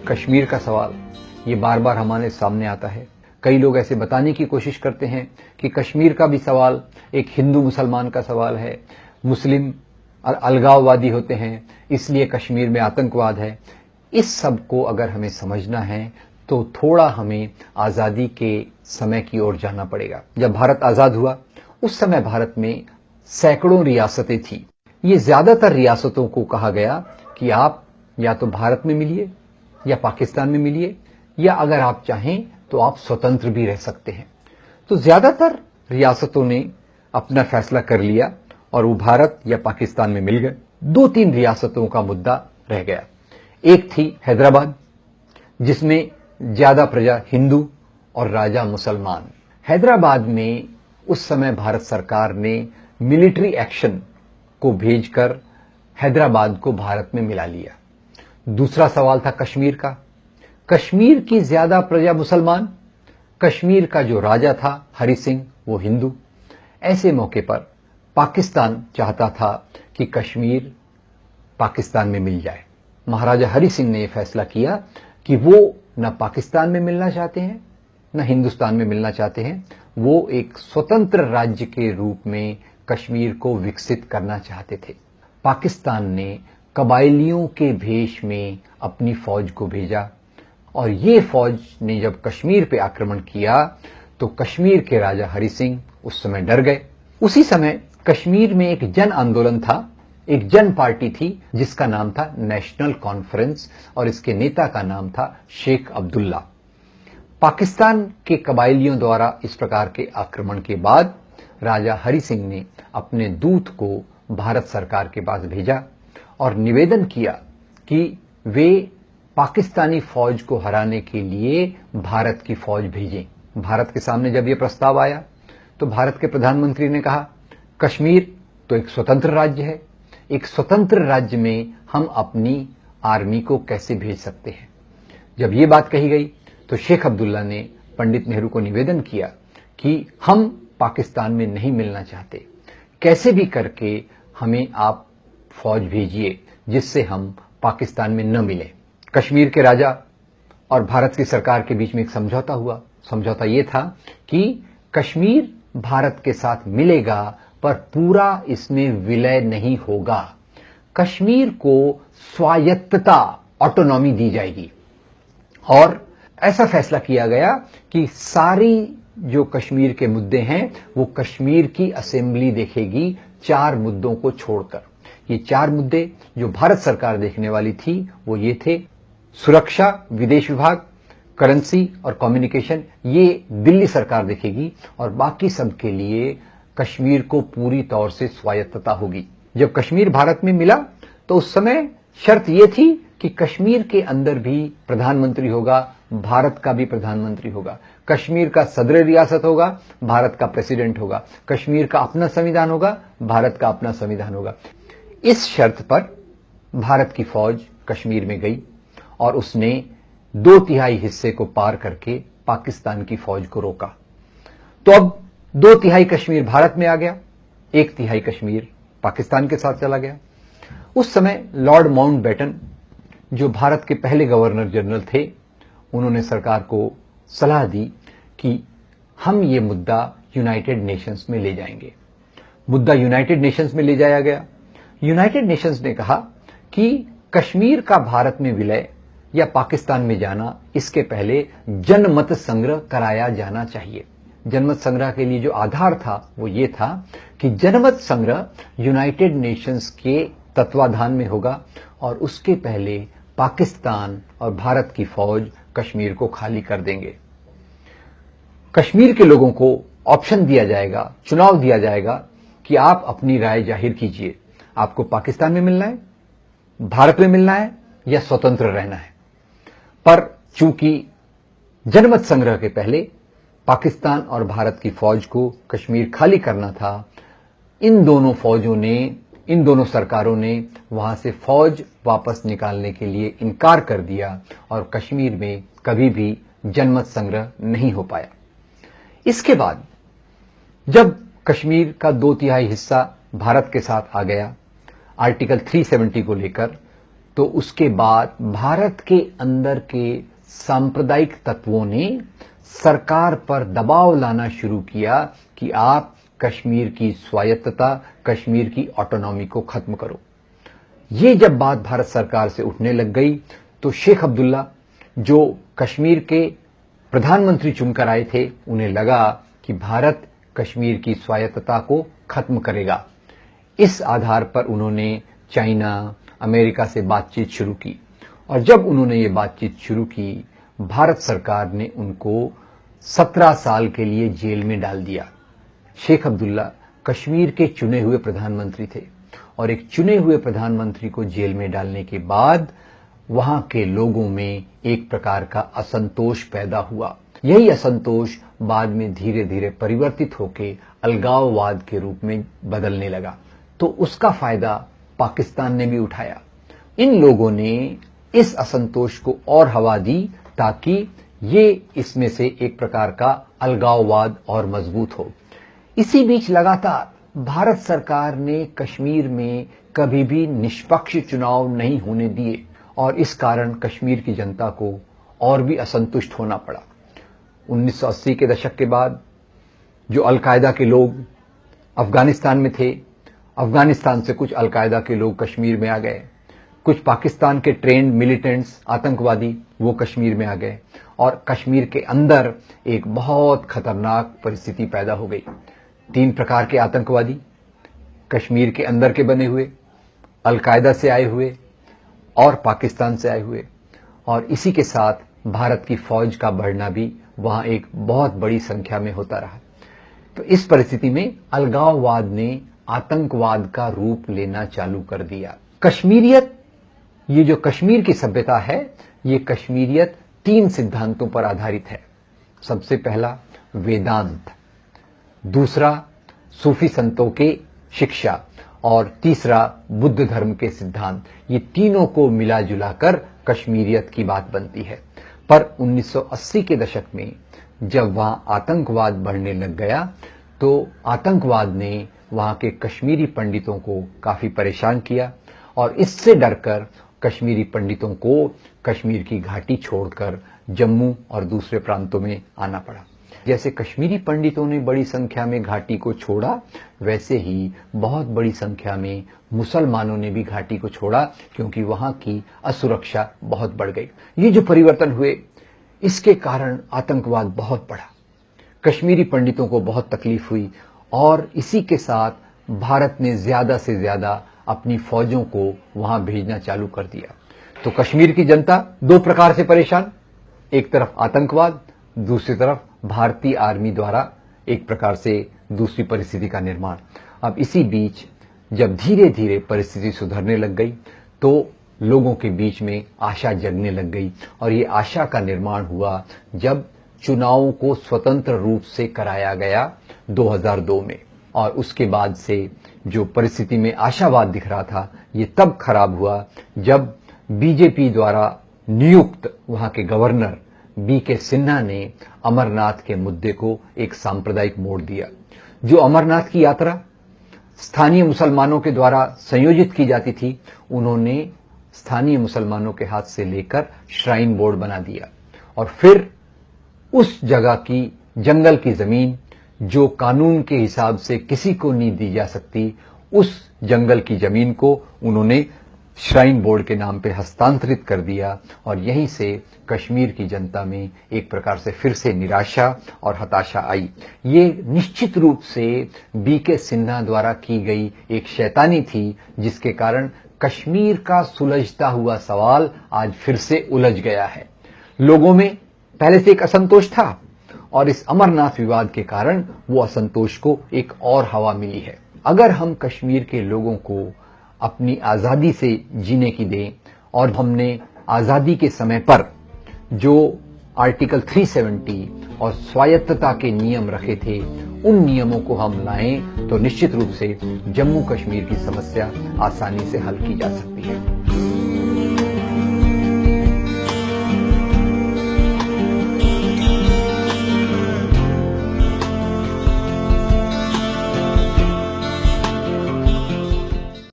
कश्मीर का सवाल ये बार बार हमारे सामने आता है। कई लोग ऐसे बताने की कोशिश करते हैं कि कश्मीर का भी सवाल एक हिंदू मुसलमान का सवाल है, मुस्लिम अलगाववादी होते हैं इसलिए कश्मीर में आतंकवाद है। इस सब को अगर हमें समझना है तो थोड़ा हमें आजादी के समय की ओर जाना पड़ेगा। जब भारत आजाद हुआ उस समय भारत में सैकड़ों रियासतें थी। ये ज्यादातर रियासतों को कहा गया कि आप या तो भारत में मिलिए या पाकिस्तान में मिलिए, या अगर आप चाहें तो आप स्वतंत्र भी रह सकते हैं। तो ज्यादातर रियासतों ने अपना फैसला कर लिया और वो भारत या पाकिस्तान में मिल गए। 2-3 रियासतों का मुद्दा रह गया। एक थी हैदराबाद, जिसमें ज्यादा प्रजा हिंदू और राजा मुसलमान। हैदराबाद में उस समय भारत सरकार ने मिलिट्री एक्शन को भेजकर हैदराबाद को भारत में मिला लिया। दूसरा सवाल था कश्मीर का। कश्मीर की ज्यादा प्रजा मुसलमान, कश्मीर का जो राजा था हरि सिंह वो हिंदू। ऐसे मौके पर पाकिस्तान चाहता था कि कश्मीर पाकिस्तान में मिल जाए। महाराजा हरि सिंह ने यह फैसला किया कि वो न पाकिस्तान में मिलना चाहते हैं न हिंदुस्तान में मिलना चाहते हैं। वो एक स्वतंत्र राज्य के रूप में कश्मीर को विकसित करना चाहते थे। पाकिस्तान ने कबायलियों के भेष में अपनी फौज को भेजा और ये फौज ने जब कश्मीर पे आक्रमण किया तो कश्मीर के राजा हरि सिंह उस समय डर गए। उसी समय कश्मीर में एक जन आंदोलन था, एक जन पार्टी थी जिसका नाम था नेशनल कॉन्फ्रेंस और इसके नेता का नाम था शेख अब्दुल्ला। पाकिस्तान के कबायलियों द्वारा इस प्रकार के आक्रमण के बाद राजा हरि सिंह ने अपने दूत को भारत सरकार के पास भेजा और निवेदन किया कि वे पाकिस्तानी फौज को हराने के लिए भारत की फौज भेजें। भारत के सामने जब यह प्रस्ताव आया तो भारत के प्रधानमंत्री ने कहा, कश्मीर तो एक स्वतंत्र राज्य है, एक स्वतंत्र राज्य में हम अपनी आर्मी को कैसे भेज सकते हैं। जब यह बात कही गई तो शेख अब्दुल्ला ने पंडित नेहरू को निवेदन किया कि हम पाकिस्तान में नहीं मिलना चाहते, कैसे भी करके हमें आप फौज भेजिए जिससे हम पाकिस्तान में न मिलें। कश्मीर के राजा और भारत की सरकार के बीच में एक समझौता हुआ। समझौता यह था कि कश्मीर भारत के साथ मिलेगा पर पूरा इसमें विलय नहीं होगा। कश्मीर को स्वायत्तता, ऑटोनॉमी दी जाएगी और ऐसा फैसला किया गया कि सारी जो कश्मीर के मुद्दे हैं वो कश्मीर की असेंबली देखेगी, 4 मुद्दों को छोड़कर। ये 4 मुद्दे जो भारत सरकार देखने वाली थी वो ये थे, सुरक्षा, विदेश विभाग, करेंसी और कम्युनिकेशन, ये दिल्ली सरकार देखेगी और बाकी सब के लिए कश्मीर को पूरी तौर से स्वायत्तता होगी। जब कश्मीर भारत में मिला तो उस समय शर्त यह थी कि कश्मीर के अंदर भी प्रधानमंत्री होगा, भारत का भी प्रधानमंत्री होगा। कश्मीर का सदर रियासत होगा, भारत का प्रेसिडेंट होगा। कश्मीर का अपना संविधान होगा, भारत का अपना संविधान होगा। इस शर्त पर भारत की फौज कश्मीर में गई और उसने 2/3 हिस्से को पार करके पाकिस्तान की फौज को रोका। तो अब 2/3 कश्मीर भारत में आ गया, 1/3 कश्मीर पाकिस्तान के साथ चला गया। उस समय लॉर्ड माउंटबेटन जो भारत के पहले गवर्नर जनरल थे, उन्होंने सरकार को सलाह दी कि हम ये मुद्दा यूनाइटेड नेशंस में ले जाएंगे। मुद्दा यूनाइटेड नेशंस में ले जाया गया। यूनाइटेड नेशंस ने कहा कि कश्मीर का भारत में विलय या पाकिस्तान में जाना, इसके पहले जनमत संग्रह कराया जाना चाहिए। जनमत संग्रह के लिए जो आधार था वो ये था कि जनमत संग्रह यूनाइटेड नेशंस के तत्वाधान में होगा और उसके पहले पाकिस्तान और भारत की फौज कश्मीर को खाली कर देंगे। कश्मीर के लोगों को ऑप्शन दिया जाएगा, चुनाव दिया जाएगा कि आप अपनी राय जाहिर कीजिए, आपको पाकिस्तान में मिलना है, भारत में मिलना है या स्वतंत्र रहना है। पर चूंकि जनमत संग्रह के पहले पाकिस्तान और भारत की फौज को कश्मीर खाली करना था, इन दोनों सरकारों ने वहां से फौज वापस निकालने के लिए इनकार कर दिया और कश्मीर में कभी भी जनमत संग्रह नहीं हो पाया। इसके बाद जब कश्मीर का 2/3 हिस्सा भारत के साथ आ गया, आर्टिकल 370 को लेकर, तो उसके बाद भारत के अंदर के सांप्रदायिक तत्वों ने सरकार पर दबाव लाना शुरू किया कि आप कश्मीर की स्वायत्तता, कश्मीर की ऑटोनॉमी को खत्म करो। ये जब बात भारत सरकार से उठने लग गई तो शेख अब्दुल्ला, जो कश्मीर के प्रधानमंत्री चुनकर आए थे, उन्हें लगा कि भारत कश्मीर की स्वायत्तता को खत्म करेगा। इस आधार पर उन्होंने चाइना, अमेरिका से बातचीत शुरू की और जब उन्होंने ये बातचीत शुरू की, भारत सरकार ने उनको 17 साल के लिए जेल में डाल दिया। शेख अब्दुल्ला कश्मीर के चुने हुए प्रधानमंत्री थे और एक चुने हुए प्रधानमंत्री को जेल में डालने के बाद वहां के लोगों में एक प्रकार का असंतोष पैदा हुआ। यही असंतोष बाद में धीरे धीरे परिवर्तित होकर अलगाववाद के रूप में बदलने लगा। तो उसका फायदा पाकिस्तान ने भी उठाया। इन लोगों ने इस असंतोष को और हवा दी ताकि ये इसमें से एक प्रकार का अलगाववाद और मजबूत हो। इसी बीच लगातार भारत सरकार ने कश्मीर में कभी भी निष्पक्ष चुनाव नहीं होने दिए और इस कारण कश्मीर की जनता को और भी असंतुष्ट होना पड़ा। 1980 के दशक के बाद जो अलकायदा के लोग अफगानिस्तान में थे, अफगानिस्तान से कुछ अलकायदा के लोग कश्मीर में आ गए। कुछ पाकिस्तान के ट्रेंड मिलिटेंट्स, आतंकवादी, वो कश्मीर में आ गए और कश्मीर के अंदर एक बहुत खतरनाक परिस्थिति पैदा हो गई। 3 प्रकार के आतंकवादी, कश्मीर के अंदर के बने हुए, अलकायदा से आए हुए और पाकिस्तान से आए हुए, और इसी के साथ भारत की फौज का बढ़ना भी वहां एक बहुत बड़ी संख्या में होता रहा। तो इस परिस्थिति में अलगाववाद ने आतंकवाद का रूप लेना चालू कर दिया। कश्मीरियत, ये जो कश्मीर की सभ्यता है, ये कश्मीरियत 3 सिद्धांतों पर आधारित है। सबसे पहला वेदांत, दूसरा सूफी संतों के शिक्षा और तीसरा बुद्ध धर्म के सिद्धांत। ये तीनों को मिला जुलाकर कश्मीरियत की बात बनती है। पर 1980 के दशक में जब वहां आतंकवाद बढ़ने लग गया तो आतंकवाद ने वहां के कश्मीरी पंडितों को काफी परेशान किया और इससे डरकर कश्मीरी पंडितों को कश्मीर की घाटी छोड़कर जम्मू और दूसरे प्रांतों में आना पड़ा। जैसे कश्मीरी पंडितों ने बड़ी संख्या में घाटी को छोड़ा, वैसे ही बहुत बड़ी संख्या में मुसलमानों ने भी घाटी को छोड़ा क्योंकि वहां की असुरक्षा बहुत बढ़ गई। ये जो परिवर्तन हुए, इसके कारण आतंकवाद बहुत बढ़ा, कश्मीरी पंडितों को बहुत तकलीफ हुई और इसी के साथ भारत ने ज्यादा से ज्यादा अपनी फौजों को वहां भेजना चालू कर दिया। तो कश्मीर की जनता 2 प्रकार से परेशान, एक तरफ आतंकवाद, दूसरी तरफ भारतीय आर्मी द्वारा एक प्रकार से दूसरी परिस्थिति का निर्माण। अब इसी बीच जब धीरे धीरे परिस्थिति सुधरने लग गई तो लोगों के बीच में आशा जगने लग गई और ये आशा का निर्माण हुआ जब चुनावों को स्वतंत्र रूप से कराया गया 2002 में। और उसके बाद से जो परिस्थिति में आशावाद दिख रहा था, ये तब खराब हुआ जब बीजेपी द्वारा नियुक्त वहां के गवर्नर बीके सिन्हा ने अमरनाथ के मुद्दे को एक सांप्रदायिक मोड़ दिया। जो अमरनाथ की यात्रा स्थानीय मुसलमानों के द्वारा संयोजित की जाती थी, उन्होंने स्थानीय मुसलमानों के हाथ से लेकर श्राइन बोर्ड बना दिया और फिर उस जगह की जंगल की जमीन जो कानून के हिसाब से किसी को नहीं दी जा सकती, उस जंगल की जमीन को उन्होंने श्राइन बोर्ड के नाम पे हस्तांतरित कर दिया और यहीं से कश्मीर की जनता में एक प्रकार से फिर से निराशा और हताशा आई। ये निश्चित रूप से बीके सिन्हा द्वारा की गई एक शैतानी थी जिसके कारण कश्मीर का सुलझता हुआ सवाल आज फिर से उलझ गया है। लोगों में पहले से एक असंतोष था और इस अमरनाथ विवाद के कारण वो असंतोष को एक और हवा मिली है। अगर हम कश्मीर के लोगों को अपनी आजादी से जीने की दें और हमने आजादी के समय पर जो आर्टिकल 370 और स्वायत्तता के नियम रखे थे, उन नियमों को हम लाएं तो निश्चित रूप से जम्मू कश्मीर की समस्या आसानी से हल की जा सकती है।